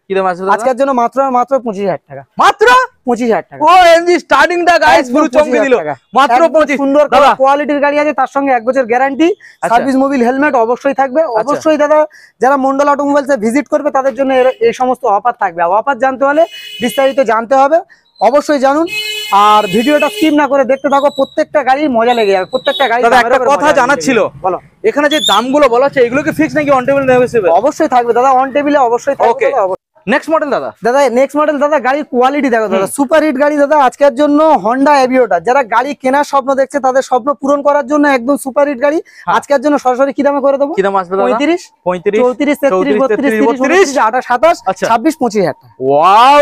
কি দাম আছে আজকের জন্য মাত্র 25,000 টাকা, মাত্র 25,000 টাকা। ও এমজি স্টার্টিংটা গাইস পুরো চমকে দিল, মাত্র 25। সুন্দর কোয়ালিটির গাড়ি আছে, তার সঙ্গে 1 বছর গ্যারান্টি, সার্ভিস মোবিল হেলমেট অবশ্যই থাকবে। অবশ্যই দাদা যারা মন্ডল অটোমোবাইলসে ভিজিট করবে তাদের জন্য এই সমস্ত অফার থাকবে। অফার জানতে হলে বিস্তারিত জানতে হবে, অবশ্যই জানুন। আর ভিডিওটা স্কিপ না করে দেখতে থাকো, প্রত্যেকটা গাড়ি মজা লেগে যাবে। প্রত্যেকটা গাড়ি দাদা একটা কথা জানার ছিল, বলো। এখানে যে দামগুলো বলা হচ্ছে এগুলো কি ফিক্স নাকি অন টেবিল নেগোশিয়েবল? অবশ্যই থাকবে দাদা, অন টেবিলে অবশ্যই থাকবে। নেক্সট মডেল দাদা, নেক্সট মডেল দাদা, গাড়ির কোয়ালিটি দেখো দাদা, সুপার হিট গাড়ি দাদা। আজকের জন্য হন্ডা এভিওটা, যারা গাড়ি কেনার স্বপ্ন দেখছে তাদের স্বপ্ন পূরণ করার জন্য একদম সুপার হিট গাড়ি। আজকের জন্য সরাসরি কি দামে করে দেবো? কি দাম আসবে দাদা? 35, 34, 33, 32, 33, 28, 27, 26, 25,000 টাকা। Wow,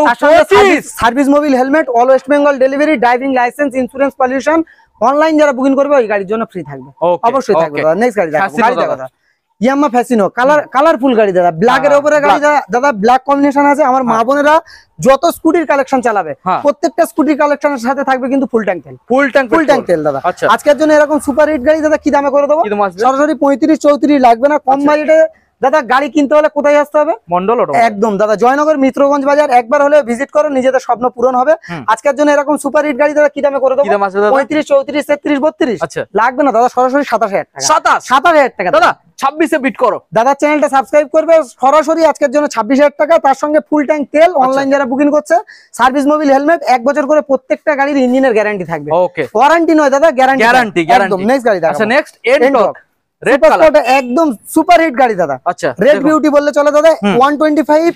service Mobil helmet, all West Bengal delivery, driving licence, insurance, pollution, online যারা বুকিং করবে ওই গাড়ির জন্য ফ্রি থাকবে, অবশ্যই থাকবে দাদা। নেক্সট গাড়ি দেখো দাদা, ইয়ামাহা ফ্যাসিনো, কালারফুল গাড়ি দাদা, ব্ল্যাক এর উপরে গাড়ি দাদা, ব্ল্যাক কম্বিনেশন আছে। আমার মা বোনেরা যত স্কুটির কালেকশন চালাবে প্রত্যেকটা স্কুটির কালেকশনের সাথে থাকবে কিন্তু ফুল ট্যাঙ্ক তেল, ফুল ট্যাঙ্ক তেল দাদা। আজকের জন্য এরকম সুপার হিট গাড়ি দাদা কি দামে করে দেবো? সরাসরি 35, 34 লাগবে না, কম বাজেটে দাদা গাড়ি কিনতে হলে কোথায় আসতে হবে? মন্ডল অটো। একদম দাদা, জয়নগর মিত্রগঞ্জ বাজার একবার হলে ভিজিট করো, নিজেদের স্বপ্ন পূরণ হবে। আজকের জন্য এরকম সুপার হিট গাড়ি দাদা কি দামে করে দেবো? 35, 34, 33, 32 লাগবে না দাদা, সরাসরি 27,000 টাকা। 27,000 টাকা দাদা, 26-এ বিট করো দাদা। চ্যানেলটা সাবস্ক্রাইব করবে, সরাসরি আজকের জন্য 26,000 টাকা, তার সঙ্গে ফুল ট্যাঙ্ক তেল, অনলাইন যারা বুকিং করছে, সার্ভিস মোবিল হেলমেট, 1 বছর করে প্রত্যেকটা গাড়ির ইঞ্জিনের গ্যারান্টি থাকবে। ওয়ারেন্টি নয় দাদা, গ্যারান্টি। একদম। নেক্সট গাড়ি দাদা, আচ্ছা নেক্সট এনটক, রেড কালার, একদম সুপার হিট গাড়ি দাদা। আচ্ছা, রেড বিউটি বললে চলে দাদা। 125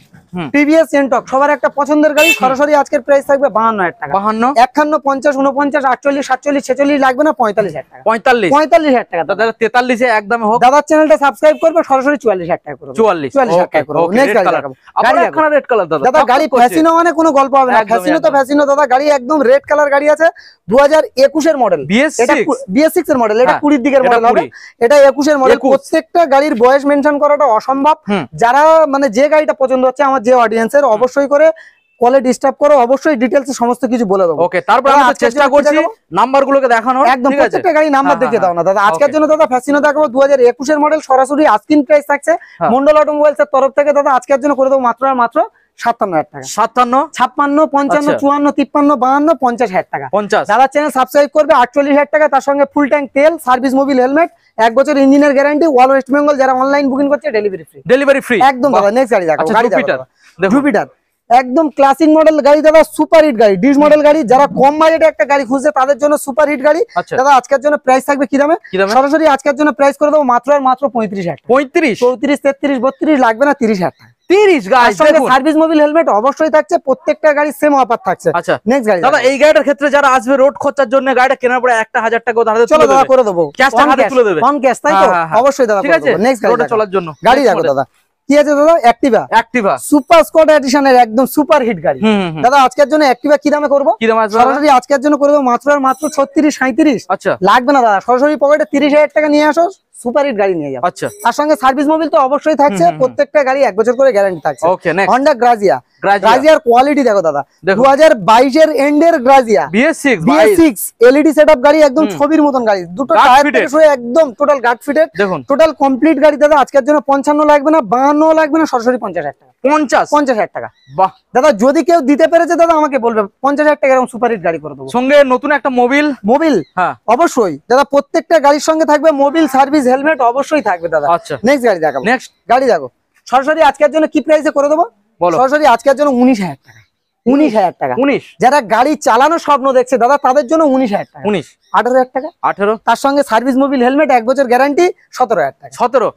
টিভিএস এনটক, সবার একটা পছন্দের গাড়ি। সরাসরি আজকের প্রাইস থাকবে 52,000 টাকা। 52, 51, 50, 49, 48, 47, 46 লাগবে না, 45,000 টাকা। 45,000 টাকা দাদা। 43-এ একদম হোক। দাদা চ্যানেলটা সাবস্ক্রাইব করবে, সরাসরি 44,000 টাকা করে। 44,000 টাকা করে। নেক্সট গাড়ি দেখাবো, আবার রেড কালার দাদা। গাড়ি ফ্যাসিনো মানে কোনো গল্প হবে না, ফ্যাসিনো তো ফ্যাসিনো দাদা। গাড়ি একদম রেড কালার গাড়ি আছে, 2021 এর মডেল। এটা BS6 এর মডেল, এটা 20 দিকের মডেল হবে, এটা 21 এর মডেল। প্রত্যেকটা গাড়ির বয়স মেনশন করাটা অসম্ভব। যারা মানে যে গাড়িটা পছন্দ হচ্ছে আমার যে অডিয়েন্সের, অবশ্যই করে কলে ডিস্টার্ব করো, অবশ্যই ডিটেইলসে সমস্ত কিছু বলে দেবো। ওকে, তারপর আমরা চেষ্টা করছি নাম্বারগুলোকে দেখানোর। একদম প্রত্যেকটা গাড়ি নাম্বার দেখিয়ে দাও না দাদা। আজকের জন্য দাদা ফ্যাসিনো দেখাবো 2021 এর মডেল, সরাসরি আস্কিং প্রাইস থাকছে মন্ডল অটোমোবাইলস এর তরফ থেকে দাদা। আজকের জন্য করে দেবো মাত্র আর মাত্র 57,000 টাকা। 57, 56, 55, 54, 53, 52, 50,000 টাকা। দাদা চ্যানেল সাবস্ক্রাইব করবে, 48,000 টাকা, তার সঙ্গে ফুল ট্যাঙ্ক তেল, সার্ভিস মোবিল হেলমেট, 1 বছর ইঞ্জিনের গ্যারান্টি, অল ওয়েস্ট বেঙ্গল যারা অনলাইন বুকিং করছে ডেলিভারি ফ্রি একদম দাদা। নেক্সট গাড়ি দেখো, গাড়ি জুপিটার, একদম ক্লাসিক মডেল গাড়ি দাদা, সুপার হিট গাড়ি, ডিস মডেল গাড়ি। যারা কম বাজেটে একটা গাড়ি খুঁজছে তাদের জন্য সুপার হিট গাড়ি দাদা। আজকের জন্য প্রাইস থাকবে কি দামে? সরাসরি আজকের জন্য প্রাইস করে দেবো মাত্র আর মাত্র 35,000 টাকা। 35, 34, 33, 32 লাগবে না, 30,000 টাকা। 30 গাইস, সার্ভিস মোবিল হেলমেট অবশ্যই থাকছে, প্রত্যেকটা গাড়ি সেম অফার থাকছে। আচ্ছা নেক্সট গাড়ি দাদা, এই গাড়িটার ক্ষেত্রে যারা আসবে রোড খরচার জন্য, গাড়িটা কেনার পরে 1,000 টাকা দাদা চলো দাদা করে দেবো, ক্যাশটা হাতে তুলে দেবে, অন ক্যাশ, তাই তো? অবশ্যই দাদা, ঠিক আছে। নেক্সট গাড়ি চলার জন্য গাড়ি দেখো দাদা, কি আছে দাদা? অ্যাক্টিভা সুপার স্কোয়াড এডিশনের একদম সুপার হিট গাড়ি দাদা। আজকের জন্য অ্যাক্টিভা কি দামে করবো? সরাসরি আজকের জন্য করবো মাত্র আর মাত্র 36, 37 লাগবে না দাদা, সরাসরি পকেটে 30,000 টাকা নিয়ে আসো, সুপার হিট গাড়ি নিয়ে যাও। আচ্ছা, তার সঙ্গে সার্ভিস মোবিল তো অবশ্যই থাকছে, প্রত্যেকটা গাড়ি 1 বছর করে গ্যারান্টি থাকছে। হন্ডা গ্রাজিয়ার কোয়ালিটি দেখো দাদা, 2022 এর এন্ডের গ্রাজিয়া BS6 এলইডি সেটআপ গাড়ি, একদম ছবির মতন গাড়ি। দুটো টায়ার থেকে শুরু একদম total guard fitted, total complete গাড়ি দাদা। আজকের জন্য 55 লাগবে না, 52 লাগবে না, সরাসরি 50,000 টাকা। 50,000 টাকা। বাহ দাদা, যদি কেউ দিতে পেরেছে দাদা আমাকে বলবে, 50,000 টাকা এরকম সুপার হিট গাড়ি করে দেবো। সঙ্গে নতুন একটা মোবিল হ্যাঁ অবশ্যই দাদা, প্রত্যেকটা গাড়ির সঙ্গে থাকবে মোবিল, সার্ভিস, হেলমেট অবশ্যই থাকবে দাদা। আচ্ছা নেক্সট গাড়ি দেখাবো, নেক্সট গাড়ি দেখো। সরাসরি আজকের জন্য কি প্রাইসে করে দেবো? সরাসরি আজকের জন্য 19,000 টাকা। 19,000 টাকা। 19, যারা গাড়ি চালানোর স্বপ্ন দেখছে দাদা তাদের জন্য 19,000 টাকা। 19, 18,000 টাকা। 18, তার সঙ্গে সার্ভিস মোবিল হেলমেট, 1 বছর গ্যারান্টি, 17,000 টাকা। 17,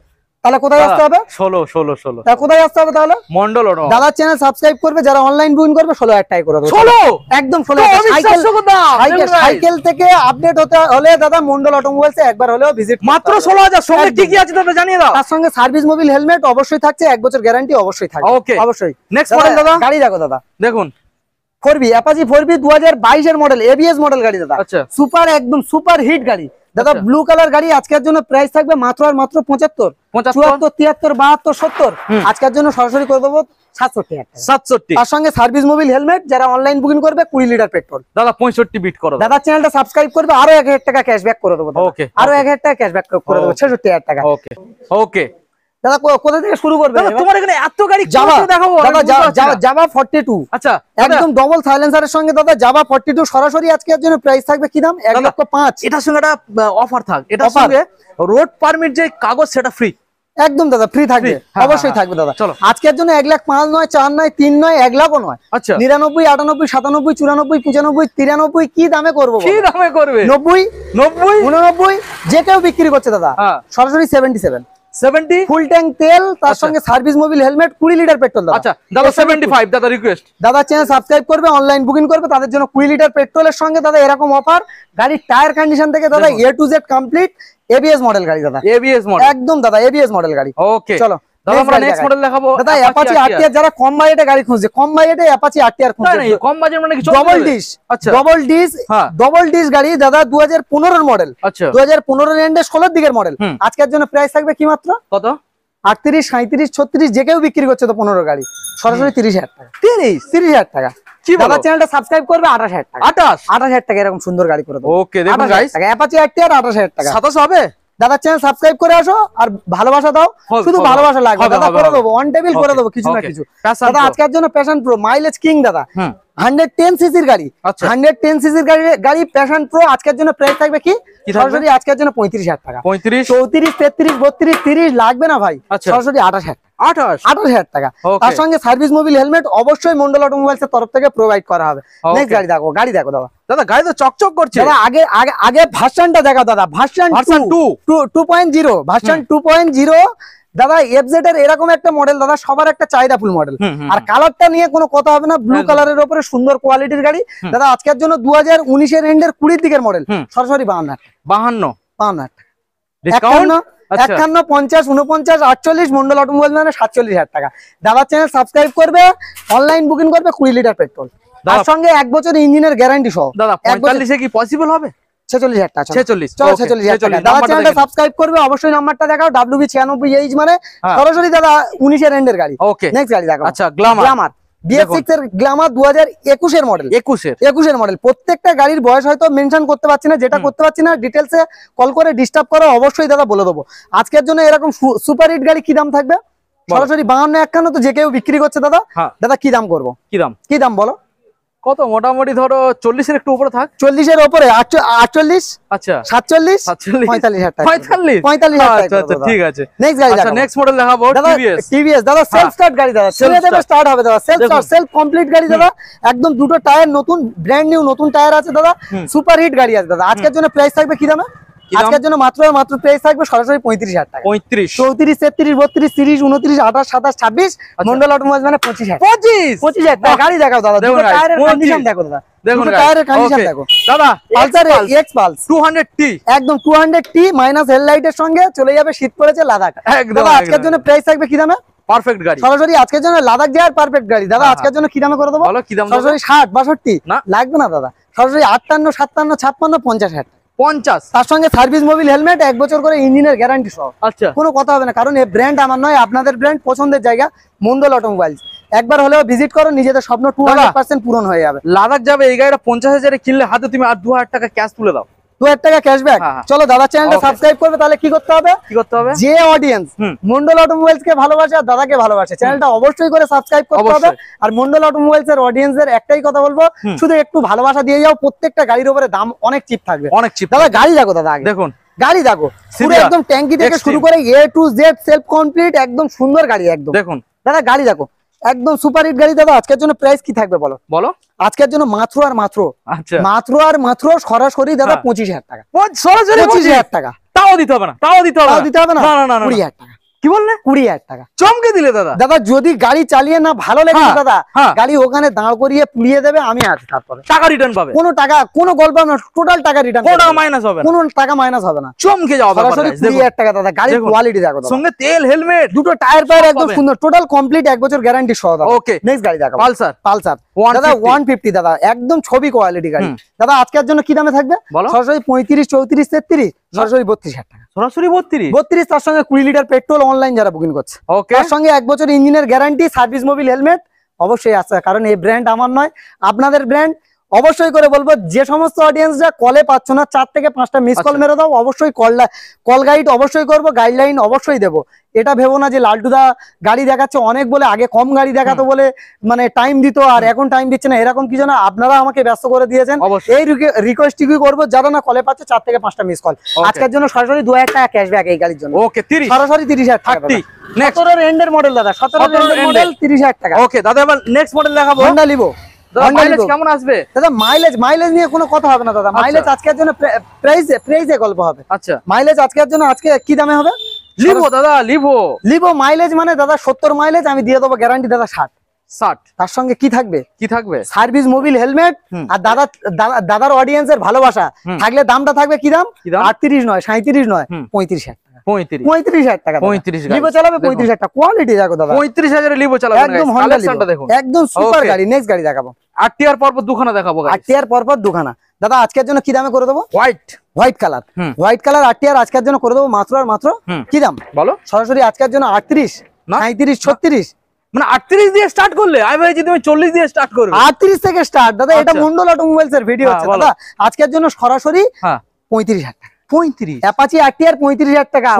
তাহলে কোথায় আসতে হবে? 16। তাহলে কোথায় আসতে হবে তাহলে? মন্ডল অটো। দাদা চ্যানেল সাবস্ক্রাইব করবে, যারা অনলাইন বুকিং করবে 16,000 টাকা করে দেবো। 16 একদম 16,000। সাইকেল থেকে আপডেট হতে হলে দাদা মন্ডল অটোমোবাইলসে একবার হলেও ভিজিট, মাত্র 16,000। সঙ্গে কি কি আছে দাদা জানিয়ে দাও। তার সঙ্গে সার্ভিস মোবিল হেলমেট অবশ্যই থাকছে, 1 বছর গ্যারান্টি অবশ্যই থাকবে। ওকে অবশ্যই। নেক্সট মডেল দাদা, গাড়ি দেখো দাদা, দেখুন 4B অ্যাপাচি 4B 2022 এর মডেল, ABS মডেল গাড়ি দাদা। আচ্ছা, সুপার একদম সুপার হিট গাড়ি দাদা, ব্লু কালার গাড়ি। আজকের জন্য প্রাইস থাকবে মাত্র আর মাত্র 75, 74, 73, 72, 70। আজকের জন্য সরাসরি করে দেবো 67,000 টাকা। 67, তার সঙ্গে সার্ভিস মোবিল হেলমেট, যারা অনলাইন বুকিং করবে 20 লিটার পেট্রোল দাদা। 65 বিট করো দাদা। চ্যানেলটা সাবস্ক্রাইব করবে, আরো 1,000 টাকা ক্যাশব্যাক করে দেবো। ওকে, আরো 1,000 টাকা ক্যাশব্যাক করে দেবো, 66,000 টাকা। ওকে ওকে দাদা কোথা থেকে শুরু করবে? তোমার এখানে এত গাড়ি জাভা দেখাবো জাভা 42। আচ্ছা একদম ডবল সাইলেন্সারের সঙ্গে দাদা জাভা 42 সরাসরি আজকের জন্য প্রাইস থাকবে কি দাম? 1,05,000। এটার সঙ্গে একটা অফার থাক, এটার সঙ্গে রোড পারমিট যে কাগজ সেটা ফ্রি। একদম দাদা ফ্রি থাকবে, অবশ্যই থাকবে দাদা। আজকের জন্য 1,05,000 নয়, 4 নয়, 3 নয়, 1,00,000 নয়। আচ্ছা 99, 98, 97, 94, 95, 93 কি দামে করবো? কি দামে করবে? 90, 90, 89 যে কেউ বিক্রি করছে দাদা। সরাসরি 77, 70 ফুল ট্যাঙ্ক তেল, তার সঙ্গে service Mobil helmet, 20 litre petrol দাদা। আচ্ছা দাদা 75 দাদা রিকোয়েস্ট। দাদা চ্যানেল সাবস্ক্রাইব করবে, অনলাইন বুকিং করবে, তাদের জন্য 20 লিটার পেট্রোলের সঙ্গে দাদা এরকম অফার। গাড়ির টায়ার কন্ডিশন থেকে দাদা A to Z complete, ABS model গাড়ি দাদা, ABS মডেল একদম দাদা ABS মডেল গাড়ি। ওকে চলো দাদা আমরা নেক্সট মডেল দেখাবো। দাদা অ্যাপাচি RTR, যারা কম বাজেটে গাড়ি খুঁজছে, কম বাজেটে অ্যাপাচি RTR খুঁজছে। না কম বাজেট মানে কি? Double dish. আচ্ছা ডবল ডিশ গাড়ি দাদা 2015 এর মডেল। আচ্ছা 2015 এর এন্ডে 16 দিকের মডেল। আজকের জন্য প্রাইস থাকবে কি মাত্র কত? 38, 37, 36 যে কেউ বিক্রি করছে তো 15 গাড়ি সরাসরি 30,000 টাকা। 30,000 টাকা। দাদা চ্যানেলটা সাবস্ক্রাইব করবে 28,000 টাকা। 28,000 টাকা এরকম সুন্দর গাড়ি করে দেবো। ওকে দেখুন গাইস, অ্যাপাচি RTR 28,000 টাকা। 27 হবে। দাদা চ্যানেল সাবস্ক্রাইব করে আসো আর ভালোবাসা দাও, শুধু ভালোবাসা লাগবে দাদা, করে দেবো অন টেবিল করে দেবো কিছু না কিছু। দাদা আজকের জন্য প্যাশন প্রো মাইলেজ কিং দাদা 110 সিসির গাড়ি, 110 সিসির গাড়ি প্যাশন প্রো আজকের জন্য প্রাইস থাকবে কি সরাসরি আজকের জন্য 35,000 টাকা। 35, 34, 33, 32, 30 লাগবে না ভাই, সরাসরি 28,000 টাকা। তার সঙ্গে সার্ভিস মোবিল হেলমেট অবশ্যই মন্ডল অটোমোবাইলস এর তরফ থেকে প্রোভাইড করা হবে। নেক্সট গাড়ি দেখো দাদা। দাদা গাড়ি তো চকচক করছে। দাদা আগে ভার্সনটা দেখাও দাদা, ভার্সন 2.0, ভার্সন 2.0 দাদা। এফজেড এর এরকম একটা মডেল দাদা, সবার একটা চাহিদা ফুল মডেল। আর কালারটা নিয়ে কোনো কথা হবে না, ব্লু কালারের উপরে সুন্দর কোয়ালিটির গাড়ি দাদা। আজকের জন্য 2019 এর এন্ডের 20 দিকের মডেল, সরাসরি 52,000 ডিসকাউন্ট 51, 50, 49, 48 মন্ডল অটোমোবাইল মানে 47,000 টাকা। দাদা চ্যানেল সাবস্ক্রাইব করবে, অনলাইন বুকিং করবে, 20 লিটার পেট্রোল, তার সঙ্গে 1 বছর ইঞ্জিনের গ্যারান্টি সহ। দাদা 45 এ কি পসিবল হবে? 46,000 টাকা। 46,000 টাকা। দাদা চ্যানেলটা সাবস্ক্রাইব করবে, অবশ্যই নাম্বারটা দেখাও WB96H মানে সরাসরি দাদা 19 এর এন্ডের গাড়ি। ওকে নেক্সট গাড়ি দেখাও। আচ্ছা গ্ল্যামার BS6 এর গ্ল্যামার 2021 এর মডেল। 21 এর মডেল। প্রত্যেকটা গাড়ির বয়স হয়তো মেনশন করতে পারছি না, যেটা করতে পারছি না ডিটেইলসে কল করে ডিস্টার্ব করো, অবশ্যই দাদা বলে দেবো। আজকের জন্য এরকম সুপার হিট গাড়ি কি দাম থাকবে? সরাসরি 52, 51 তো যে কেউ বিক্রি করছে দাদা। দাদা কি দাম করবো? কি দাম বলো? কত মোটামুটি ধরো 40 এর একটু উপরে থাক। 40 এর উপরে 48, আচ্ছা 47, 45,000 টাকা। 45,000 আচ্ছা ঠিক আছে। নেক্সট গাড়ি আচ্ছা নেক্সট মডেল দেখাবো টিভিএস দাদা। সেলফ স্টার্ট গাড়ি দাদা, ছেড়ে দেবে স্টার্ট হবে দাদা। সেলফ কমপ্লিট গাড়ি দাদা, একদম দুটো টায়ার নতুন, ব্র্যান্ড নিউ নতুন টায়ার আছে দাদা। সুপার হিট গাড়ি আছে দাদা। আজকের জন্য প্রাইস থাকবে কি দামে? আজকের জন্য মাত্র প্রাইস থাকবে সরাসরি 35,000 টাকা। 35, 34, 33, 32, 30, 29, 28, 27, 26 মন্ডল অটোমোবাইলস মানে 25,000 টাকা। গাড়ি দেখাও দাদা, দুটো টায়ারের কন্ডিশন দেখো দাদা, দুটো টায়ারের কন্ডিশন দেখো দাদা। পালসার এক্স পালস 200T, একদম 200T মাইনাস হেডলাইটের সঙ্গে চলে যাবে, শীত পড়েছে লাদাখ। দাদা আজকের জন্য প্রাইস থাকবে কি দামে? পারফেক্ট গাড়ি সরাসরি আজকের জন্য লাদাখ যাওয়ার পারফেক্ট গাড়ি দাদা। আজকের জন্য কি দামে করে দেবো? সরাসরি 60, 62 লাগবে না দাদা, সরাসরি 58, 57, 56, 50,000 50। তার সঙ্গে সার্ভিস মোবিল হেলমেট 1 বছর করে ইঞ্জিনের গ্যারান্টি সহ। আচ্ছা কোনো কথা হবে না, কারণ এই ব্র্যান্ড আমার নয়, আপনাদের ব্র্যান্ড, পছন্দের জায়গা মন্ডল অটোমোবাইলস। একবার হলেও ভিজিট করো, নিজেদের স্বপ্ন 200% পূরণ হয়ে যাবে। লাদাখ যাবে এই গাড়িটা 50,000 এ কিনলে হাতে তুমি আর 2,000 টাকা ক্যাশ তুলে দাও, 2,000 টাকা ক্যাশব্যাক। চলো দাদা চ্যানেলটা সাবস্ক্রাইব করবে, তাহলে কি করতে হবে? যে অডিয়েন্স মন্ডল অটোমোবাইলস কে ভালোবাসে আর দাদাকে ভালোবাসে, চ্যানেলটা অবশ্যই করে সাবস্ক্রাইব করতে হবে। আর মন্ডল অটোমোবাইলস এর অডিয়েন্সের একটাই কথা বলবো, শুধু একটু ভালোবাসা দিয়ে যাও, প্রত্যেকটা গাড়ির উপরে দাম অনেক চিপ থাকবে, অনেক চিপ। দাদা গাড়ি দেখো দাদা, আগে দেখুন গাড়ি দেখো, পুরো একদম ট্যাঙ্কি থেকে শুরু করে A to Z self complete, একদম সুন্দর গাড়ি একদম। দেখুন দাদা গাড়ি দেখো, একদম সুপার হিট গাড়ি দাদা। আজকের জন্য প্রাইস কি থাকবে বলো? আজকের জন্য মাত্র আর মাত্র সরাসরি দাদা 25,000 টাকা। সরাসরি 25,000 টাকা। তাও দিতে হবে না, না 20,000 টাকা। কি বললে? 20,000 টাকা চমকে দিলে দাদা। দাদা যদি গাড়ি চালিয়ে না ভালো লাগে দাদা, গাড়ি ওখানে দাঁড় করিয়ে পুড়িয়ে দেবে, আমি আছি, তারপরে টাকা রিটার্ন পাবে। কোনো টাকা, কোনো গল্প না, টোটাল টাকা রিটার্ন, কোনো টাকা মাইনাস হবে না। চমকে যাও, সরাসরি 20,000 টাকা দাদা। গাড়ির কোয়ালিটি দেখো, সঙ্গে তেল, হেলমেট, দুটো টায়ার পায়ার একদম সুন্দর, টোটাল কমপ্লিট 1 বছর গ্যারান্টি সহ দাদা। ওকে নেক্সট গাড়ি দেখো, পালসার দাদা 150 দাদা, একদম ছবি কোয়ালিটি গাড়ি দাদা। আজকের জন্য কি দামে থাকবে? সরাসরি 35, 34, 33, সরাসরি 32,000 টাকা। সরাসরি 32, তার সঙ্গে 20 লিটার পেট্রোল, অনলাইন যারা বুকিং করছে, তার সঙ্গে 1 বছর ইঞ্জিনের গ্যারান্টি, সার্ভিস মোবিল হেলমেট অবশ্যই আছে, কারণ এই ব্র্যান্ড আমার নয়, আপনাদের ব্র্যান্ড। অবশ্যই করে বলবো যে সমস্ত অডিয়েন্সরা কলে পাচ্ছ না 4 থেকে 5টা মিস কল মেরে দাও, অবশ্যই কল গাইড অবশ্যই করবো, গাইডলাইন অবশ্যই দেবো। এটা ভেবো না যে লালটুদা গাড়ি দেখাচ্ছে অনেক বলে, আগে কম গাড়ি দেখাতো বলে মানে টাইম দিত আর এখন টাইম দিচ্ছে না, এরকম কিছু না। আপনারা আমাকে ব্যস্ত করে দিয়েছেন, এই রিকোয়েস্ট কি করবো যারা না কলে পাচ্ছে 4 থেকে 5টা মিস কল, আজকের জন্য সরাসরি 2000 টাকা ক্যাশব্যাক এই গাড়ির জন্য। ওকে 30 সরাসরি 30,000 টাকা। 17 এর এন্ডের মডেল দাদা, 17 এর এন্ডের মডেল 30,000 টাকা। ওকে দাদা এবার নেক্সট মডেল দেখাবো হন্ডা লিভো। মাইলেজ কেমন আসবে দাদা? মাইলেজ নিয়ে কোনো কথা হবে না দাদা, মাইলেজ আজকের জন্য প্রাইসে গল্প হবে। আচ্ছা মাইলেজ আজকের জন্য আজকে কি দামে হবে? লিভো দাদা, লিভো মাইলেজ মানে দাদা 70 মাইলেজ আমি দিয়ে দেবো গ্যারান্টি দাদা 60। তার সঙ্গে কি থাকবে? সার্ভিস মোবিল হেলমেট আর দাদার অডিয়েন্সের ভালোবাসা থাকলে দামটা থাকবে কি দাম? 38 নয় 37 নয় 35,000 টাকা। 35,000 টাকা লিভো চালাবে, 35,000 টাকা। কোয়ালিটি দেখো দাদা, 35,000 এ লিভো চালাবে, একদম হন্ডা লিভো, দেখুন একদম সুপার গাড়ি। নেক্সট গাড়ি দেখাবো, আরটিআর পরপর দুখানা দেখাবো। আরটিআর পরপর দুখানা দাদা আজকের জন্য কি দামে করে দেবো? হোয়াইট কালার আরটিআর আজকের জন্য করে দেবো মাত্র আর মাত্র কি দাম বলো? সরাসরি আজকের জন্য 38 37 36, মানে 38 দিয়ে স্টার্ট করলে আমি ভাই যদি তুমি 40 দিয়ে স্টার্ট করবে, 38 থেকে স্টার্ট দাদা। এটা মন্ডল অটোমোবাইলস এর ভিডিও হচ্ছে দাদা, আজকের জন্য সরাসরি 35,000 টাকা। 35 অ্যাপাচি আরটিআর 35,000 টাকা,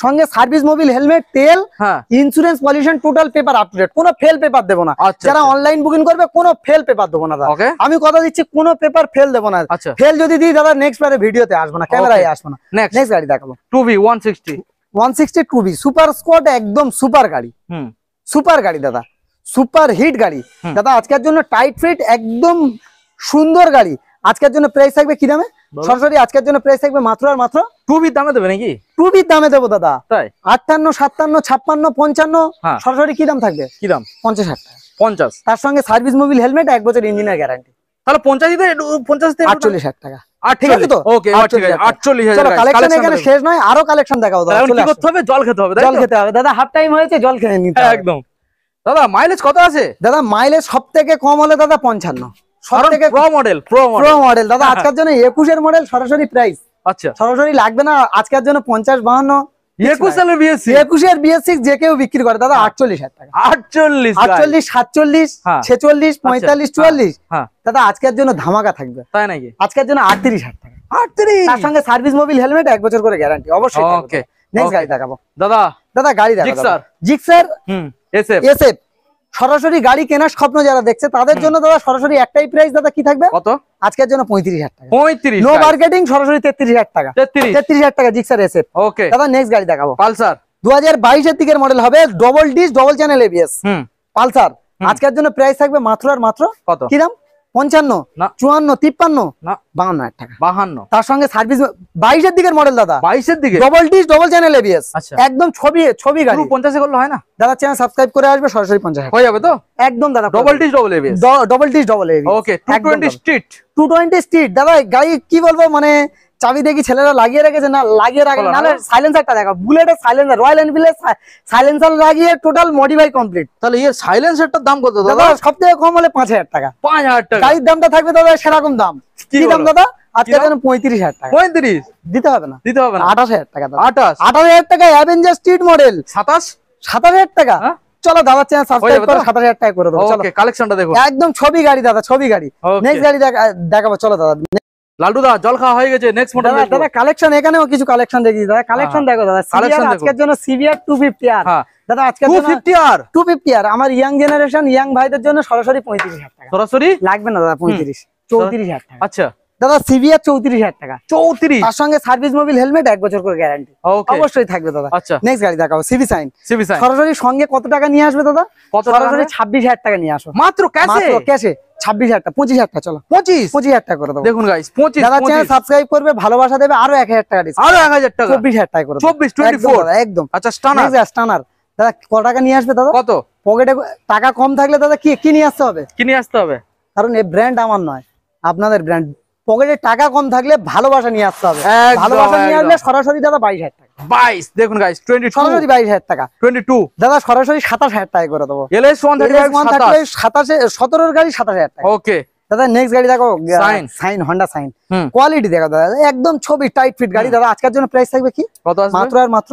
সঙ্গে সার্ভিস মোবিল হেলমেট, তেল, insurance, pollution, total paper up to date, কোনো ফেল পেপার দেবো না। যারা অনলাইন বুকিং করবে কোনো ফেল পেপার দেবো না দাদা, আমি কথা দিচ্ছি কোনো পেপার ফেল দেবো না। ফেল যদি দিই দাদা নেক্সট বারে ভিডিওতে আসবো না, ক্যামেরায় আসবো না। নেক্সট গাড়ি দেখাবো 2V 160 2V সুপার স্কোয়াড, একদম সুপার গাড়ি, সুপার গাড়ি দাদা, সুপার হিট গাড়ি দাদা। আজকের জন্য টাইট ফিট একদম সুন্দর গাড়ি। আজকের জন্য প্রাইস থাকবে কি দামে? সরাসরি আজকের জন্য প্রাইস থাকবে মাত্র আর মাত্র 2V দামে দেবে নাকি? 2V দামে দেবো দাদা। তাই 58 57 56 55 সরাসরি কি দাম থাকবে? কি দাম? 50,000 টাকা। 50, তার সঙ্গে সার্ভিস মোবিল হেলমেট, 1 বছর ইঞ্জিনের গ্যারান্টি। তাহলে 50 থেকে 48,000 টাকা। ঠিক আছে তো? ওকে ঠিক আছে 48,000। চলো কালেকশন এখানে শেষ নয়, আরো কালেকশন দেখাও দাদা। কি করতে হবে? জল খেতে হবে, জল খেতে হবে দাদা, হাফ টাইম হয়েছে, জল খেয়ে নিতে হবে একদম। দাদা মাইলেজ কত আছে? দাদা মাইলেজ সবথেকে কম হলে দাদা 55, সবথেকে প্রো মডেল দাদা। আজকের জন্য 21 এর মডেল সরাসরি প্রাইস, আচ্ছা সরাসরি লাগবে না আজকের জন্য 50 52। 21 এর BS6 যে কেউ বিক্রি করে দাদা 48,000 টাকা। 48 47 46 45 44 দাদা আজকের জন্য ধামাকা থাকবে, তাই নাকি? আজকের জন্য 38,000 টাকা। 38, তার সঙ্গে সার্ভিস মোবিল হেলমেট, 1 বছর করে গ্যারান্টি অবশ্যই। ওকে নেক্সট গাড়ি দেখাবো দাদা গাড়ি দেখাবো জিক্সার SF। সরাসরি গাড়ি কেনার স্বপ্ন যারা দেখছে তাদের জন্য দাদা সরাসরি একটাই প্রাইস দাদা, কি থাকবে? কত? আজকের জন্য 35,000 টাকা। 35, নো মার্কেটিং, সরাসরি 33,000 টাকা। 33,000 টাকা জিক্সার SF। ওকে দাদা নেক্সট গাড়ি দেখাবো পালসার 2022 এর দিকের মডেল হবে, double disc double channel ABS Pulsar. আজকের জন্য প্রাইস থাকবে মাত্র আর মাত্র কত? কি দাম? 55 54 53 52,000 টাকা। 52, তার সঙ্গে সার্ভিস 22 এর দিকের মডেল দাদা, 22 এর দিকে double disc double channel ABS, একদম ছবি গাড়ি। 50 এ করলে হয় না দাদা? চ্যানেল সাবস্ক্রাইব করে আসবে, সরাসরি 50,000 হয়ে যাবে তো? একদম দাদা, double disc double ABS, double disc double ABS। ওকে 220 স্ট্রিট দাদা গাড়ি কি বলবো, মানে চাবি দেখি ছেলেরা লাগিয়ে রেখেছে, না লাগিয়ে রাখে নালে সাইলেন্সারটা দেখা, বুলেটের সাইলেন্সার, রয়্যাল এনফিল্ডের সাইলেন্সার লাগিয়ে টোটাল মডিফাই কমপ্লিট। তাহলে এর সাইলেন্সারটার দাম কত দাদা? সবথেকে কম হলে 5,000 টাকা। 5,000 টাকা গাড়ির দামটা থাকবে দাদা সেরকম দাম। কি দাম দাদা? আজকের জন্য 35,000 টাকা। 35 দিতে হবে না, 28,000 টাকা দাদা। 28,000 টাকা অ্যাভেঞ্জার স্ট্রিট মডেল 27,000 টাকা। চলো দাদা চ্যানেল সাবস্ক্রাইব করো, 27,000 টাকা করে দাও। চলো কালেকশনটা দেখো, একদম ছবি গাড়ি দাদা, ছবি গাড়ি। নেক্সট গাড়ি দেখাবো, চলো দাদা। লালটুদা জল খাওয়া হয়ে গেছে, নেক্সট মডেল দাদা কালেকশন এখানেও কিছু কালেকশন দেখি দাদা, কালেকশন দেখো দাদা। আজকের জন্য CBR 250R দাদা, আজকের জন্য 250R আমার ইয়াং জেনারেশন, ইয়াং ভাইদের জন্য সরাসরি 35,000 টাকা। সরাসরি লাগবে না দাদা 35, 34,000 টাকা। আচ্ছা দাদা CBR 34,000 টাকা। 34, তার সঙ্গে সার্ভিস মোবিল হেলমেট, 1 বছর করে গ্যারান্টি অবশ্যই থাকবে দাদা। আচ্ছা নেক্সট গাড়ি দেখাবো সিবি সাইন। সরাসরি সঙ্গে কত টাকা নিয়ে আসবে দাদা? সরাসরি 26,000 টাকা নিয়ে আসো, মাত্র ক্যাশে। 26,000 টাকা, 25,000 টাকা। চলো 25,000 টাকা করে দেবো। দেখুন গাইস 25 দাদা চ্যানেল সাবস্ক্রাইব করবে, ভালোবাসা দেবে, আরো 1,000 টাকা ডিসকাউন্ট, আরো 1,000 টাকা, 24,000 টাকা করে 24 24 একদম। আচ্ছা স্টানার দাদা কত টাকা নিয়ে আসবে দাদা? কত? পকেটে টাকা কম থাকলে দাদা কি নিয়ে আসতে হবে? কি নিয়ে আসতে হবে? কারণ এই ব্র্যান্ড আমার নয়, আপনাদের ব্র্যান্ড। পকেটে টাকা কম থাকলে ভালোবাসা নিয়ে আসতে হবে, ভালোবাসা নিয়ে আসলে সরাসরি দাদা 22,000 টাকা। 22 দেখুন গাইস 22 সরাসরি 22,000 টাকা। 22 দাদা সরাসরি 27,000 টাকা করে দেবো। LS 135 17 এর গাড়ি 27,000 টাকা। ওকে দাদা নেক্সট গাড়ি দেখো সাইন, হন্ডা সাইন। কোয়ালিটি দেখো দাদা, একদম ছবি টাইট ফিট গাড়ি দাদা। আজকের জন্য প্রাইস থাকবে কি? কত আসবে? মাত্র আর মাত্র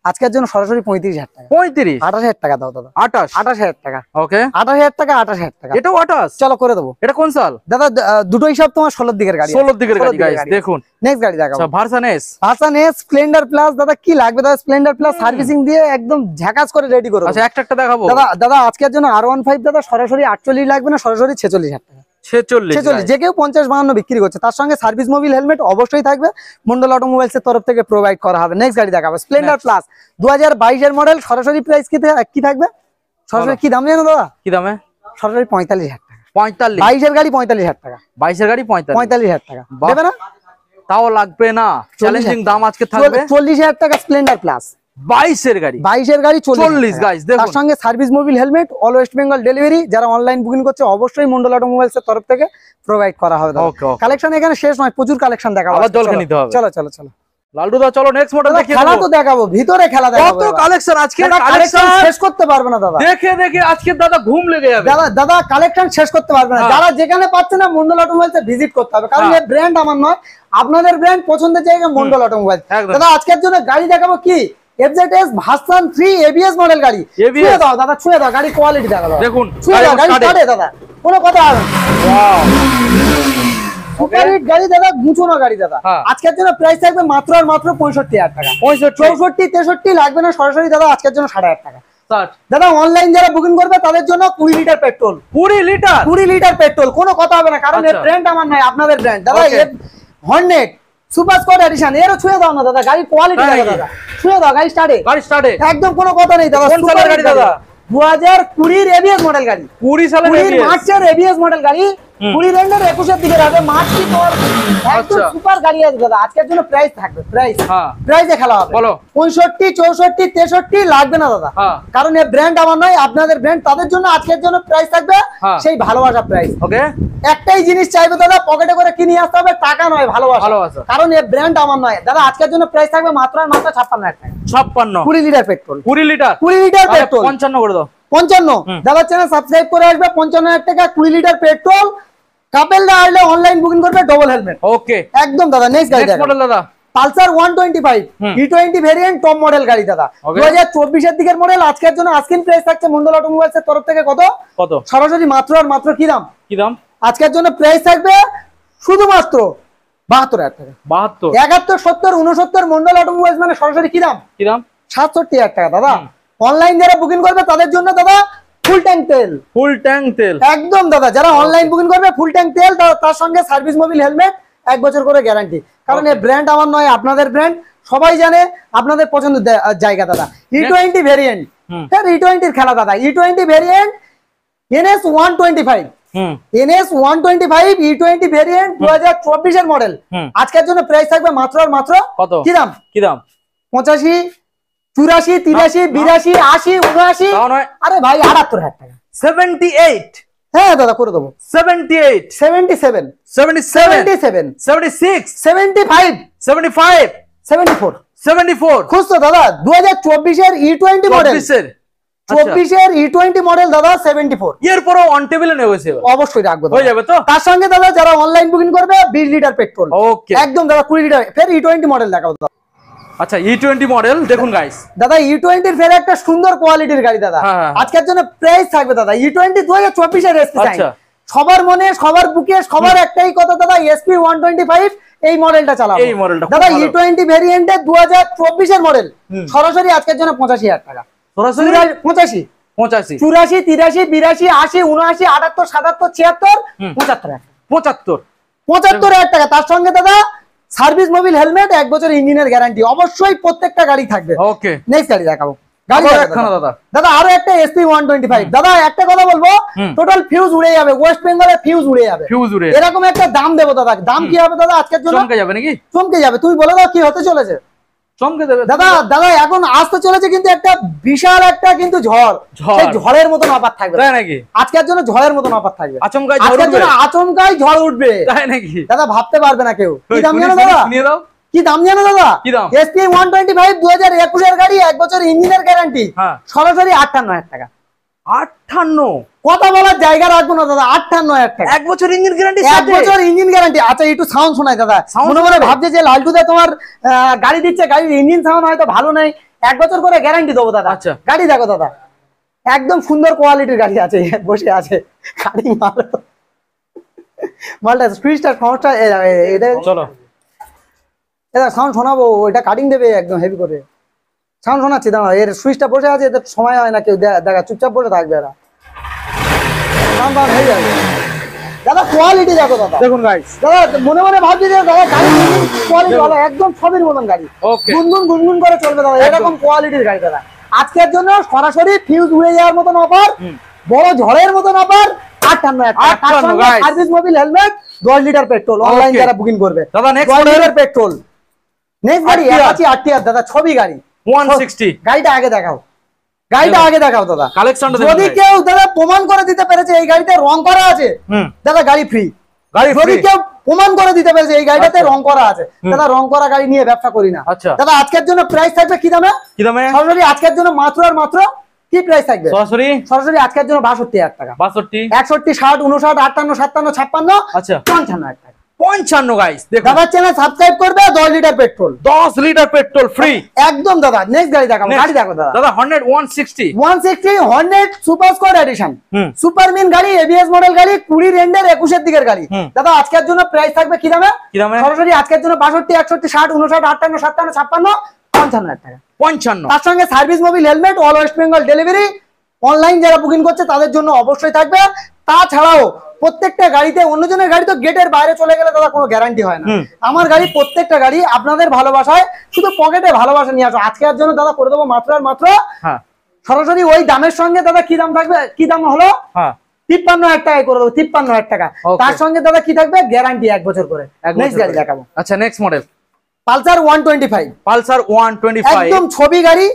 আজকের জন্য সরাসরি 35,000 টাকা। 35, 28,000 টাকা দাও দাদা। 28,000 টাকা। ওকে, 28,000 টাকা, 28,000 টাকা। এটাও 28, চলো করে দেবো। এটা কোন সাল দাদা? দুটোই সব তোমার 16 দিকের গাড়ি। 16 দিকের গাড়ি গাইস, দেখুন। নেক্সট গাড়ি দেখাবো। আচ্ছা, version S. Version S Splendor plus. দাদা কি লাগবে দাদা? স্প্লেন্ডার প্লাস সার্ভিসিং দিয়ে একদম ঝাকাস করে রেডি করব। আচ্ছা, একটা দেখাবো দাদা আজকের জন্য R15 দাদা সরাসরি 48 লাগবে না, সরাসরি 46,000 টাকা। 46, যে কেউ 50-52 বিক্রি করছে, তার সঙ্গে সার্ভিস মোবিল হেলমেট অবশ্যই থাকবে, মন্ডল অটোমোবাইলস এর তরফ থেকে প্রোভাইড করা হবে। নেক্সট গাড়ি দেখাবো স্প্লেন্ডার প্লাস 2022 এর মডেল। সরাসরি প্রাইস কি থাকবে? সরাসরি কি দাম জানো দাদা? কি দামে? সরাসরি 45,000 টাকা। 45, 22 এর গাড়ি 45,000 টাকা। 22 এর গাড়ি 45,000 টাকা দেবে না? তাও লাগবে না, চ্যালেঞ্জিং দাম আজকে থাকবে। 40,000 টাকা স্প্লেন্ডার প্লাস। 22 এর গাড়ি 40 গাইস, দেখুন। তার সঙ্গে service Mobil helmet, all West Bengal delivery. যারা অনলাইন বুকিং করছে অবশ্যই মন্ডল অটোমোবাইলস এর তরফ থেকে প্রোভাইড করা হবে। কালেকশন এখানে শেষ নয়, প্রচুর কালেকশন দেখাবো। আবার জল খেয়ে নিতে হবে। চলো চলো চলো লালটু দা, চলো নেক্সট মডেল দেখিয়ে খেলা তো দেখাবো, ভিতরে খেলা দেখাবো। কত কালেকশন আজকে, কালেকশন শেষ করতে পারবে না দাদা। দেখে দেখে আজকে দাদা ঘুম লেগে যাবে। দাদা কালেকশন শেষ করতে পারবে না। যারা যেখানে পাচ্ছে না মন্ডল অটোমোবাইলস ভিজিট করতে হবে, কারণ এই ব্র্যান্ড আমার নয়, আপনাদের ব্র্যান্ড পছন্দের জায়গা মন্ডল অটোমোবাইলস। দাদা আজকের জন্য গাড়ি দেখাবো কি FZS ভার্সন 3 ABS মডেল গাড়ি। ছুঁয়ে দাও দাদা, ছুঁয়ে দাও, গাড়ি কোয়ালিটি দেখো দেখুন। ছুঁয়ে দাও, গাড়ি স্টার্টে দাদা, কোনো কথা হবে না। ওয়াও, সুপার হিট গাড়ি দাদা, গুছানো গাড়ি দাদা। আজকের জন্য প্রাইস থাকবে মাত্র আর মাত্র 65,000 টাকা। 65, 63 লাগবে না, সরাসরি দাদা আজকের জন্য 8,500 টাকা। দাদা অনলাইন যারা বুকিং করবে তাদের জন্য 20 লিটার পেট্রোল। 20 লিটার পেট্রোল, কোনো কথা হবে না, কারণ এই ব্র্যান্ড আমার নয়, আপনাদের ব্র্যান্ড দাদা। হর্নেট সুপার স্পট এডিশন, এরও ছুঁয়ে দাও না দাদা, গাড়ি কোয়ালিটি দেখো দাদা, ছুঁয়ে দাও, গাড়ি স্টার্টে একদম কোনো কথা নেই দাদা। কোন সালের গাড়ি দাদা? 2020 এর ABS মডেল গাড়ি। 20 সালের ABS, মার্চের ABS মডেল গাড়ি। 20 রেন্ডের 21 এর দিকে যাবে, মার্চ কি তোর একদম সুপার গাড়ি আছে দাদা। আজকের জন্য প্রাইস থাকবে, প্রাইসে খেলা হবে। বলো 65, 64, 63 লাগবে না দাদা, কারণ এই ব্র্যান্ড আমার নয়, আপনাদের ব্র্যান্ড। তাদের জন্য আজকের জন্য প্রাইস থাকবে সেই ভালোবাসা প্রাইস। ওকে, একটাই জিনিস চাইবে দাদা, পকেটে করে কিনে আসতে হবে, টাকা নয়, ভালোবাসা, কারণ এই ব্র্যান্ড আমার নয় দাদা। আজকের জন্য প্রাইস থাকবে মাত্র আর মাত্র 56,000 টাকা। 56, 20 লিটার পেট্রোল। 20 লিটার পেট্রোল 55 করে দাও। 55 দাদা, চ্যানেল সাবস্ক্রাইব করে আসবে। 55,000 টাকা 20 লিটার পেট্রোল। কাপেলরা আসলে অনলাইন বুকিং করবে, ডবল হেলমেট। ওকে, একদম দাদা। নেক্সট গাড়ি মডেল দাদা, Pulsar 125 E20 variant, top model গাড়ি দাদা। 2024 এর দিকের মডেল। আজকের জন্য আস্কিং প্রাইস থাকছে মন্ডল অটোমোবাইলস এর তরফ থেকে কত? সরাসরি মাত্র আর মাত্র কি দাম? আজকের জন্য প্রাইস থাকবে শুধুমাত্র 72,000 টাকা। 72, 71, 70, 69 মন্ডল অটোমোবাইলস মানে সরাসরি কি দাম? 67,000 টাকা দাদা। অনলাইন যারা বুকিং করবে তাদের জন্য দাদা ফুল ট্যাঙ্ক তেল একদম দাদা। যারা অনলাইন বুকিং করবে ফুল ট্যাঙ্ক তেল, তার সঙ্গে সার্ভিস মোবিল হেলমেট 1 বছর করে গ্যারান্টি, কারণ এই ব্র্যান্ড আমার নয়, আপনাদের ব্র্যান্ড। সবাই জানে, আপনাদের পছন্দের জায়গা দাদা। E20 ভেরিয়েন্ট, E20 এর খেলা দাদা। E20 variant NS 125, NS 125 E20 variant 2024 এর মডেল। আজকের জন্য প্রাইস থাকবে মাত্র আর মাত্র কত? কি দাম? 85, 84, 83, 82, 80, 79। আরে ভাই 78,000 টাকা। 78, হ্যাঁ দাদা করে দেবো। 78, 77, 77, 76, 75, 75, 74, 74 খুঁজতো দাদা। 2024 এর E20 মডেল, 24 এর E20 মডেল দাদা 74। এরপরও অন টেবিলে নেওয়া অবশ্যই রাখবো, হয়ে যাবে তো। তার সঙ্গে দাদা যারা অনলাইন বুকিং করবে 20 লিটার পেট্রোল। ওকে, একদম দাদা 20 লিটার। ফের E20 মডেল দেখাবো দাদা। আচ্ছা, E20 মডেল দেখুন গাইস। দাদা E20 এর ফের একটা সুন্দর কোয়ালিটির গাড়ি দাদা। আজকের জন্য প্রাইস থাকবে দাদা E20 2024 এর এসপি সাইন। সবার মনে, সবার বুকে, সবার একটাই কথা দাদা, SP 125 এই মডেলটা চালাবো। এই মডেলটা দাদা E20 ভেরিয়েন্টে 2024 এর মডেল। সরাসরি আজকের জন্য 85,000 টাকা। সরাসরি 85, 85, 84, 83, 82, 80, 79, 78, 77, 76, 75, 75,000 টাকা। তার সঙ্গে দাদা সার্ভিস মোবিল হেলমেট, 1 বছর ইঞ্জিনের গ্যারান্টি অবশ্যই প্রত্যেকটা গাড়ি থাকবে। ওকে, নেক্সট গাড়ি দেখাবো। দাদা আরো একটা SP 125 দাদা। একটা কথা বলবো, টোটাল ফিউজ উড়ে যাবে, ওয়েস্ট বেঙ্গলের ফিউজ উড়ে যাবে। এরকম একটা দাম দেবো দাদা। দাম কি হবে দাদা আজকের জন্য? চমকে যাবে নাকি? চমকে যাবে। তুমি বলে দাও কি হতে চলেছে? চমকে দেবে দাদা। দাদা এখন আসতে চলেছে কিন্তু একটা বিশাল একটা কিন্তু ঝড়, সেই ঝড়ের মতন অফার থাকবে, তাই নাকি? আজকের জন্য ঝড়ের মতন অফার থাকবে, আচমকাই ঝড় উঠবে, তাই নাকি? দাদা ভাবতে পারবে না কেউ। কি দাম জানো দাদা? কি দাম জানো দাদা? SP 125 2021 এর গাড়ি, 1 বছর ইঞ্জিনের গ্যারান্টি, সরাসরি 58,000 টাকা। 58, কথা বলার জায়গা রাখবো না দাদা। 58,000 টাকা, 1 বছর ইঞ্জিন গ্যারান্টি, 1 বছর ইঞ্জিন গ্যারান্টি। আচ্ছা একটু সাউন্ড শোনাই দাদা। মনে মনে ভাবছে যে লালটু দা তোমার গাড়ি দিচ্ছে, গাড়ির ইঞ্জিন সাউন্ড হয়তো ভালো নাই। 1 বছর করে গ্যারান্টি দেবো দাদা। আচ্ছা গাড়ি দেখো দাদা, একদম সুন্দর কোয়ালিটির গাড়ি আছে, বসে আছে গাড়ি মালটা সুইচটা সমস্যা। এটা চলো এটা সাউন্ড শোনাবো, এটা কাটিং দেবে একদম হেভি করে সাউন্ড শোনাচ্ছি। দাঁড়া, এর সুইচটা বসে আছে, এদের সময় হয় না কেউ দেখা, চুপচাপ বসে থাকবে এরা। দাদা কোয়ালিটি দেখো দাদা, দেখুন গাইস, দাদা মনে মনে ভাবছি যে দাদা গাড়ি কোয়ালিটি ভালো, একদম ছবির মতন গাড়ি, গুনগুন গুনগুন করে চলবে দাদা, এরকম কোয়ালিটির গাড়ি দাদা। আজকের জন্য সরাসরি ফিউজ উড়ে যাওয়ার মতন অফার, বড় ঝড়ের মতন offer, 58,000 service Mobil helmet, 10 litre petrol. Online যারা বুকিং করবে দাদা, নেক্সট 10 লিটার পেট্রোল। নেক্সট গাড়ি অ্যাপাচি আরটিআর দাদা, ছবি গাড়ি 160। গাড়িটা আগে দেখাও, গাড়িটা আগে দেখাও দাদা। কালেকশনটা যদি কেউ দাদা প্রমাণ করে দিতে পেরেছে এই গাড়িতে রং করা আছে, দাদা গাড়ি ফ্রি। যদি কেউ প্রমাণ করে দিতে পেরেছে এই গাড়িটাতে রং করা আছে, দাদা রং করা গাড়ি নিয়ে ব্যবসা করি না। দাদা আজকের জন্য প্রাইস থাকবে কি দামে? কি দামে? সরাসরি আজকের জন্য মাত্র আর মাত্র কি প্রাইস থাকবে? সরাসরি আজকের জন্য 62,000 টাকা। 62, 61, 60, 59, 58, 57, 56, আচ্ছা 55,000 টাকা। 55 গাইস, দেখো দাদা চ্যানেল সাবস্ক্রাইব করবে, 10 litre petrol, 10 litre petrol free একদম দাদা। নেক্সট গাড়ি দেখাবো, গাড়ি দেখো দাদা, দাদা 160 Hornet super squad edition, super mean গাড়ি, এবিএস মডেল গাড়ি, 20 রেন্ডের 21 এর দিকের গাড়ি। দাদা আজকের জন্য প্রাইস থাকবে কি দামে? কি দামে? সরাসরি আজকের জন্য 62, 61, 60, 59, 58, 57, 56, 55,000 টাকা। 55। তার সঙ্গে service Mobil helmet, all West Bengal delivery. Online যারা বুকিং করছে তাদের জন্য অবশ্যই থাকবে। তাছাড়াও প্রত্যেকটা গাড়িতে, অন্যজনের গাড়ি তো গেটের বাইরে চলে গেলে দাদা কোনো গ্যারান্টি হয় না। আমার গাড়ি, প্রত্যেকটা গাড়ি আপনাদের ভালোবাসায়, শুধু পকেটে ভালোবাসা নিয়ে আসো। আজকের জন্য দাদা করে দেবো মাত্র আর মাত্র সরাসরি ওই দামের সঙ্গে দাদা কি দাম থাকবে? কি দাম হলো? 53,000 টাকায় করে দেবো, 53,000 টাকা। তার সঙ্গে দাদা কি থাকবে? গ্যারান্টি 1 বছর করে। নেক্সট গাড়ি দেখাবো। আচ্ছা নেক্সট মডেল পালসার 125। পালসার 125 একদম ছবি গাড়ি,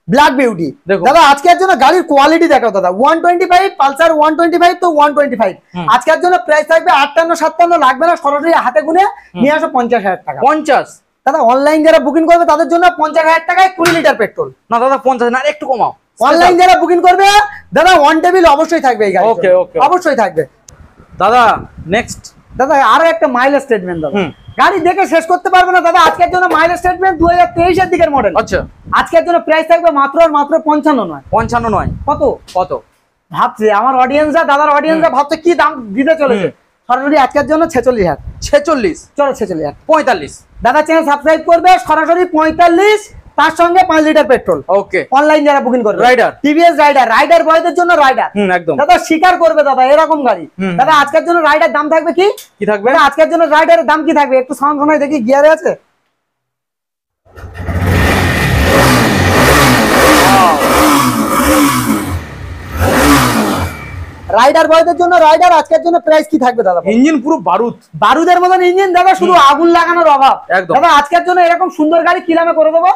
ব্ল্যাক বিউটি। দাদা আজকের জন্য গাড়ির কোয়ালিটি দেখাও দাদা। 125 পালসার 125 তো 125 আজকের জন্য প্রাইস থাকবে 58, 57 লাগবে না, সরাসরি হাতে গুনে নিয়ে আসো 50,000 টাকা। 50 দাদা অনলাইন যারা বুকিং করবে তাদের জন্য 50,000 টাকায় 20 লিটার পেট্রোল। না দাদা 50 না, একটু কমাও। অনলাইন যারা বুকিং করবে দাদা অন টেবিল অবশ্যই থাকবে এই গাড়ি। ওকে ওকে অবশ্যই থাকবে দাদা। নেক্সট দাদা আরো একটা মাইলেজ স্টেটমেন্ট দাদা, গাড়ি দেখে শেষ করতে পারবে না দাদা। আজকের জন্য মাইলেজ স্টেটমেন্ট 2023 এর দিকের মডেল। আচ্ছা আজকের জন্য প্রাইস থাকবে মাত্র আর মাত্র 55 নয়। 55 নয়, কত কত ভাবছে আমার অডিয়েন্সরা, দাদার অডিয়েন্সরা ভাবছে কি দাম দিতে চলেছে। সরাসরি আজকের জন্য 46,000। 46 চলো 46,000। 45 দাদা চ্যানেল সাবস্ক্রাইব করবে, সরাসরি 45, তার সঙ্গে 5 লিটার পেট্রোল। ওকে অনলাইন যারা বুকিং করবে, রাইডার টিভিএস রাইডার, রাইডার বয়দের জন্য রাইডার একদম দাদা স্বীকার করবে দাদা এরকম গাড়ি। দাদা আজকের জন্য রাইডার দাম থাকবে কি কি থাকবে? আজকের জন্য রাইডারের দাম কি থাকবে? একটু সাউন্ড শোনাই দেখি, গিয়ারে আছে। রাইডার বয়দের জন্য রাইডার আজকের জন্য প্রাইস কি থাকবে দাদা? ইঞ্জিন পুরো বারুদ, বারুদের মতন ইঞ্জিন দাদা, শুধু আগুন লাগানোর অভাব। দাদা আজকের জন্য এরকম সুন্দর গাড়ি কি দামে করে দেবো?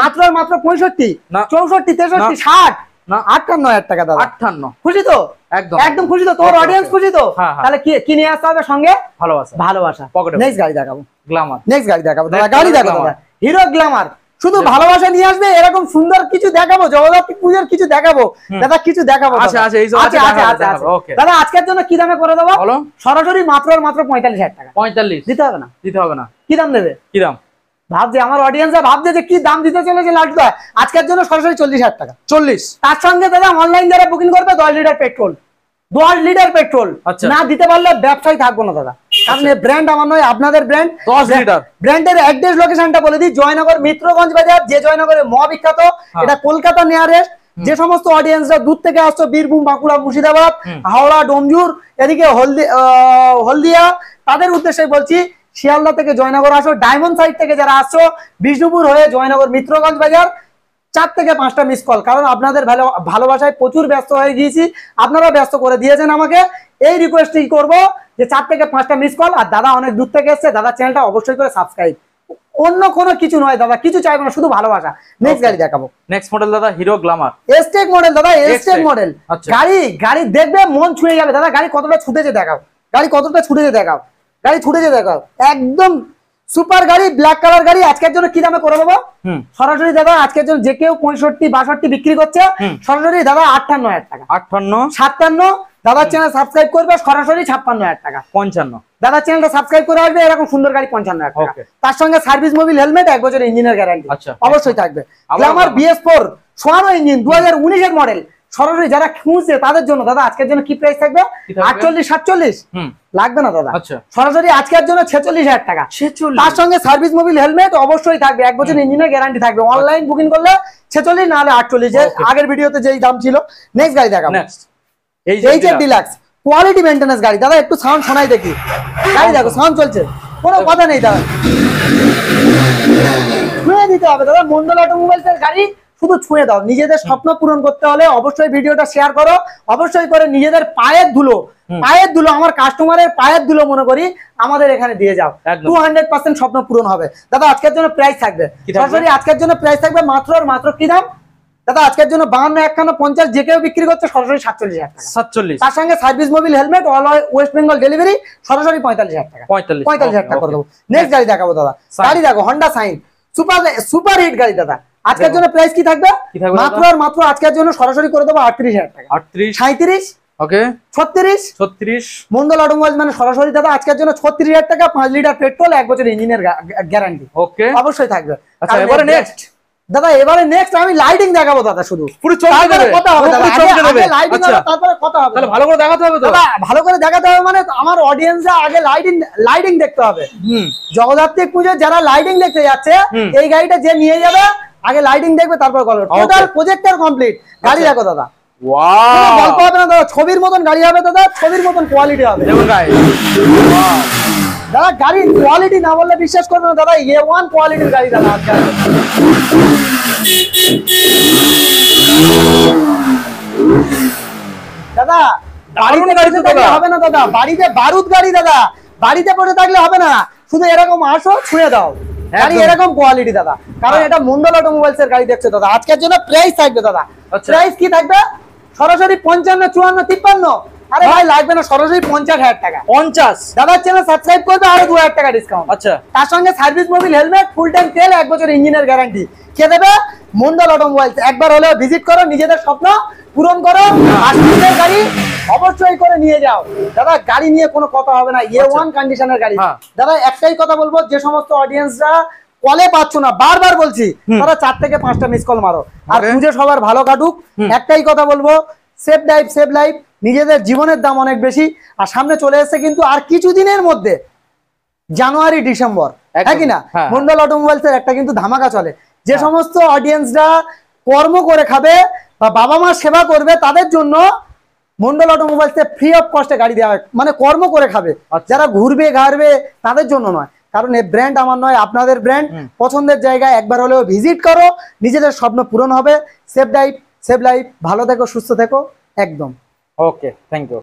মাত্র মাত্র 65, 64, 63, 60 না 58,000 টাকা দাদা। 58 খুশি তো? একদম একদম খুশি তো? তোর অডিয়েন্স খুশি তো? তাহলে কি নিয়ে আসতে হবে সঙ্গে? ভালোবাসা। ভালোবাসা। নেক্সট গাড়ি দেখাবো, গ্ল্যামার। নেক্সট গাড়ি দেখাবো দাদা, গাড়ি দেখো দাদা, হিরো গ্ল্যামার। শুধু ভালোবাসা নিয়ে আসবে, এরকম সুন্দর কিছু দেখাবো, জগদ্ধাত্রী পূজার কিছু দেখাবো দাদা, কিছু দেখাবো। আচ্ছা আচ্ছা দাদা আজকের জন্য কি দামে করে দেবো? সরাসরি মাত্র আর মাত্র 45,000 টাকা। 45 দিতে হবে না? দিতে হবে না। কি দাম দেবে? কি দাম ভাবছে আমার অডিয়েন্সরা, ভাবছে যে কি দাম দিতে চলেছে লালটুদা। আজকের জন্য সরাসরি 40,000 টাকা। 40 তার সঙ্গে দাদা অনলাইন যারা বুকিং করবে 10 লিটার পেট্রোল। 10 লিটার পেট্রোল না দিতে পারলে ব্যবসায় থাকবো না দাদা, কারণ এই ব্র্যান্ড আমার নয়, আপনাদের ব্র্যান্ড। 10 লিটার ব্র্যান্ডের অ্যাড্রেস লোকেশনটা বলে দিই, জয়নগর মিত্রগঞ্জ বাজার, যে জয়নগরে মহাবিখ্যাত, এটা কলকাতা নিয়ারেস্ট। যে সমস্ত অডিয়েন্সরা দূর থেকে আসছো, বীরভূম, বাঁকুড়া, মুর্শিদাবাদ, হাওড়া, ডোমজুর, এদিকে হলদিয়া, তাদের উদ্দেশ্যে বলছি শিয়ালদা থেকে জয়নগর আসো। ডায়মন্ড সাইড থেকে যারা আসছো, বিষ্ণুপুর হয়ে জয়নগর মিত্রগঞ্জ বাজার, 4 থেকে 5টা মিস কল, কারণ আপনাদের ভালোবাসায় প্রচুর ব্যস্ত হয়ে গিয়েছি, আপনারা ব্যস্ত করে দিয়েছেন আমাকে। এই রিকোয়েস্টই করব যে 4 থেকে 5টা মিস কল। আর দাদা অনেক দূর থেকে এসছে, দাদা চ্যানেলটা অবশ্যই করে সাবস্ক্রাইব। অন্য কোনো কিছু নয় দাদা, কিছু চাইবো না, শুধু ভালোবাসা। নেক্সট গাড়ি দেখাবো। নেক্সট মডেল দাদা হিরো গ্ল্যামার এসটেক মডেল। দাদা এসটেক মডেল গাড়ি দেখবে মন ছুঁয়ে যাবে দাদা। গাড়ি কতটা ছুটেছে দেখাও, গাড়ি কতটা ছুটেছে দেখাও, গাড়ি ছুটেছে দেখাও। একদম সুপার গাড়ি, ব্ল্যাক কালার গাড়ি। আজকের জন্য কি দামে করে দেবো? সরাসরি দাদা আজকের জন্য যে কেউ 65, 62 বিক্রি করছে, সরাসরি দাদা 58,000 টাকা। 58, 57, দাদার চ্যানেল সাবস্ক্রাইব করবে সরাসরি 56,000 টাকা। 55। দাদার চ্যানেলটা সাবস্ক্রাইব করে আসবে, এরকম সুন্দর গাড়ি 55,000 টাকা। তার সঙ্গে সার্ভিস মোবিল হেলমেট, 1 বছরের ইঞ্জিনের গ্যারান্টি অবশ্যই থাকবে। গ্ল্যামার BS4 সোয়ানো ইঞ্জিন 2019 এর মডেল, সরাসরি যারা খুঁজছে তাদের জন্য দাদা আজকের জন্য কি প্রাইস থাকবে? 48 47 লাগবে না দাদা, সরাসরি আজকের জন্য 46,000 টাকা। তার সঙ্গে সার্ভিস মোবিল হেলমেট অবশ্যই থাকবে, 1 বছরের ইঞ্জিনের গ্যারান্টি থাকবে। অনলাইন বুকিং করলে 46 না হলে 48, যে আগের ভিডিওতে যেই দাম ছিল। নেক্সট গাড়ি দেখাবো, এইচএফ ডিলাক্স কোয়ালিটি মেইনটেনেন্স গাড়ি। দাদা একটু সাউন্ড শোনাই দেখি, গাড়ি দেখো সাউন্ড চলছে, কোনো কথা নেই দাদা, ছুঁয়ে দিতে হবে দাদা। মন্ডল অটোমোবাইলস এর গাড়ি, শুধু ছুঁয়ে দাও। নিজেদের স্বপ্ন পূরণ করতে হলে অবশ্যই ভিডিওটা শেয়ার করো, অবশ্যই করে নিজেদের পায়ের ধুলো, আমার কাস্টমারের পায়ের ধুলো মনে করি আমাদের এখানে দিয়ে যাও, 200% স্বপ্ন পূরণ হবে। দাদা আজকের জন্য প্রাইস থাকবে, সরাসরি আজকের জন্য প্রাইস থাকবে মাত্র আর মাত্র কি দাম দাদা? আজকের জন্য 52 51 50 যে কেউ বিক্রি করছে সরাসরি 47,000 টাকা। 47, তার সঙ্গে service Mobil helmet all West Bengal delivery সরাসরি 45,000 টাকা। 45,000 টাকা করে দেবো। নেক্সট গাড়ি দেখাবো দাদা, গাড়ি দেখো হোন্ডা সাইন সুপার হিট গাড়ি। দাদা আজকের জন্য প্রাইস কি থাকবে? মাত্র আর মাত্র আজকের জন্য সরাসরি করে দেবো 38,000 টাকা। 38 37 ওকে 36 মন্ডল অটোমোবাইলস মানে সরাসরি দাদা আজকের জন্য 36,000 টাকা, 5 লিটার পেট্রোল, 1 বছর ইঞ্জিনের গ্যারান্টি ওকে অবশ্যই থাকবে। আচ্ছা এবারে নেক্সট দাদা, এবারে নেক্সট আমি লাইটিং দেখাবো দাদা, শুধু পুরো চমকে দেবে, কথা হবে দাদা, আগে লাইটিং হবে তারপরে কথা হবে। তাহলে ভালো করে দেখাতে হবে তো দাদা, ভালো করে দেখাতে হবে মানে আমার অডিয়েন্সরা আগে লাইটিং দেখতে হবে। জগদ্ধাত্রী পুজো যারা লাইটিং দেখতে যাচ্ছে, এই গাড়িটা যে নিয়ে যাবে আগে লাইটিং দেখবে, তারপর গল্প। Total projector complete. গাড়ি দেখো দাদা, ওয়াও, গল্প হবে না দাদা, ছবির মতন গাড়ি হবে দাদা, ছবির মতন কোয়ালিটি হবে। দেখুন গাড়ি, দাদা গাড়ির কোয়ালিটি না বললে বিশ্বাস করবে না দাদা, A1 কোয়ালিটির গাড়ি দাদা। দাদা বাড়িতে বসে থাকলে হবে না দাদা, বাড়িতে বারুদ গাড়ি দাদা, বাড়িতে বসে থাকলে হবে না, শুধু এরকম আসো ছুঁয়ে দাও গাড়ি, এরকম কোয়ালিটি দাদা। কারণ এটা মন্ডল অটোমোবাইলস এর গাড়ি দেখছো দাদা। আজকের জন্য প্রাইস থাকবে দাদা, প্রাইস কি থাকবে? সরাসরি 55 54 53। আরে ভাই লাগবে না, সরাসরি 50,000 টাকা। 50 দাদার চ্যানেল সাবস্ক্রাইব করবে আরো 2,000 টাকা ডিসকাউন্ট। আচ্ছা তার সঙ্গে service Mobil helmet, full tank তেল, 1 বছর ইঞ্জিনের গ্যারান্টি কে দেবে? মন্ডল অটোমোবাইলস। একবার হলেও ভিজিট করো, নিজেদের স্বপ্ন পূরণ করো, আর নিজের গাড়ি অবশ্যই করে নিয়ে যাও দাদা। গাড়ি নিয়ে কোনো কথা হবে না, A1 কন্ডিশনের গাড়ি দাদা। একটাই কথা বলবো, যে সমস্ত অডিয়েন্সরা কলে পাচ্ছ না, বারবার বলছি, তারা 4 থেকে 5টা মিস কল মারো, আর পুজো সবার ভালো কাটুক। একটাই কথা বলবো, সেভ লাইফ সেভ লাইফ। নিজেদের জীবনের দাম অনেক বেশি, আর সামনে চলে এসেছে কিন্তু আর কিছুদিনের মধ্যে জানুয়ারি ডিসেম্বর, হ্যাঁ কিনা, মন্ডল অটোমোবাইলস এর একটা কিন্তু ধামাকা চলে। যে সমস্ত অডিয়েন্সরা কর্ম করে খাবে বা বাবা মার সেবা করবে, তাদের জন্য মন্ডল অটোমোবাইলস এ ফ্রি অফ কস্টে গাড়ি দেওয়া হয়, মানে কর্ম করে খাবে। যারা ঘুরবে ঘাড়বে তাদের জন্য নয়, কারণ এই ব্র্যান্ড আমার নয়, আপনাদের ব্র্যান্ড। পছন্দের জায়গায় একবার হলেও ভিজিট করো, নিজেদের স্বপ্ন পূরণ হবে। Save life save life. ভালো থেকো, সুস্থ থেকো, একদম ওকে, থ্যাংক ইউ।